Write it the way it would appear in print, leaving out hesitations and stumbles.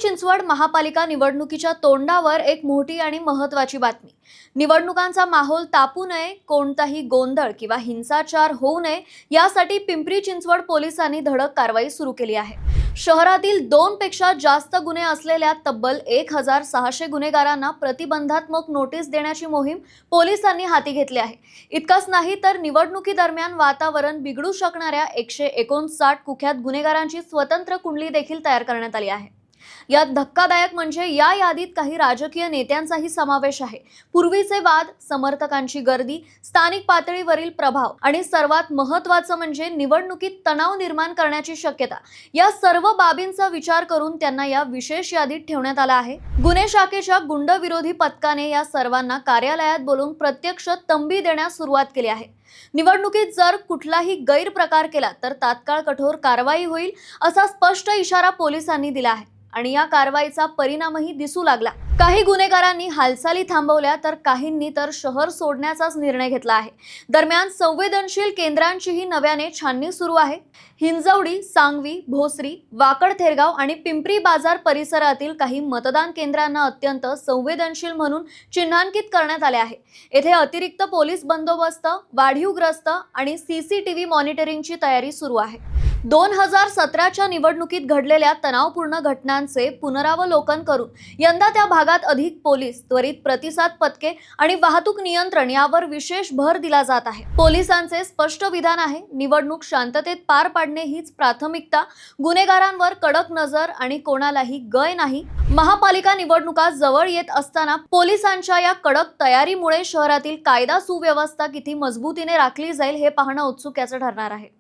चिंचवड महापालिका निवडणुकीच्या तोंडावर एक मोठी आणि महत्त्वाची बातमी। निवडणुकांचा माहोल तापू नये, कोणताही गोंधळ किंवा हिंसाचार होऊ नये यासाठी पिंपरी चिंचवड पोलिसांनी धडक कारवाई सुरू केली आहे। शहरातील 2 पेक्षा जास्त गुन्हे असलेल्या तब्बल 1600 गुन्हेगारांना प्रतिबंधात्मक नोटीस देण्याची मोहीम पोलिसांनी हाती घेतली आहे। इतकंच नाही तर निवडणुकीदरम्यान वातावरण बिघडू शकणाऱ्या 159 कुख्यात गुन्हेगारांची स्वतंत्र कुंडली देखील तयार करण्यात आली आहे। यात धक्कादायक म्हणजे या यादीत काही राजकीय नेत्यांचाही समावेश आहे। पूर्वीचे वाद, समर्थकांची गर्दी, स्थानिक पातळीवरील प्रभाव आणि सर्वात महत्त्वाचं म्हणजे निवडणुकीत तणाव निर्माण करण्याची शक्यता, या सर्व बाबींचा विचार करून त्यांना या विशेष यादीत ठेवण्यात आला आहे। गुन्हे शाखेच्या गुंड विरोधी पथकाने या सर्वांना कार्यालयात बोलून प्रत्यक्ष तंबी देण्यास सुरुवात केली आहे। निवडणुकीत जर कुठलाही गैरप्रकार केला तर तात्काळ कठोर कारवाई होईल असा स्पष्ट इशारा पोलिसांनी दिला आहे आणि या कारवाईचा परिणामही दिसू लागला। काही गुन्हेगारांनी हालचाली थांबवल्या तर काहींनी तर शहर सोडण्याचाच निर्णय घेतला आहे। दरम्यान संवेदनशील केंद्रांचीही नव्याने छाननी सुरू आहे। हिंजवडी, सांगवी, भोसरी, वाकड थेरगाव आणि पिंपरी बाजार परिसरातील काही मतदान केंद्रांना अत्यंत संवेदनशील म्हणून चिन्हांकित करण्यात आले आहे। येथे अतिरिक्त पोलीस बंदोबस्त, वाढीवग्रस्त आणि CCTV मॉनिटरिंगची तयारी सुरू आहे। 2017च्या निवडणुकीत घडलेल्या तणावपूर्ण घटनांचे पुनरावलोकन करून यंदा त्या भागात अधिक पोलीस, त्वरित प्रतिसाद पथके आणि वाहतूक नियंत्रण यावर विशेष भर दिला जात आहे। पोलिसांचे स्पष्ट विधान आहे, निवडणूक शांततेत पार पाडणे हीच प्राथमिकता, गुन्हेगारांवर कडक नजर आणि कोणालाही गय नाही। महापालिका निवडणुका जवळ येत असताना पोलिसांच्या या कडक तयारीमुळे शहरातील कायदा सुव्यवस्था किती मजबूतीने राखली जाईल हे पाहणं उत्सुक्याचं ठरणार आहे।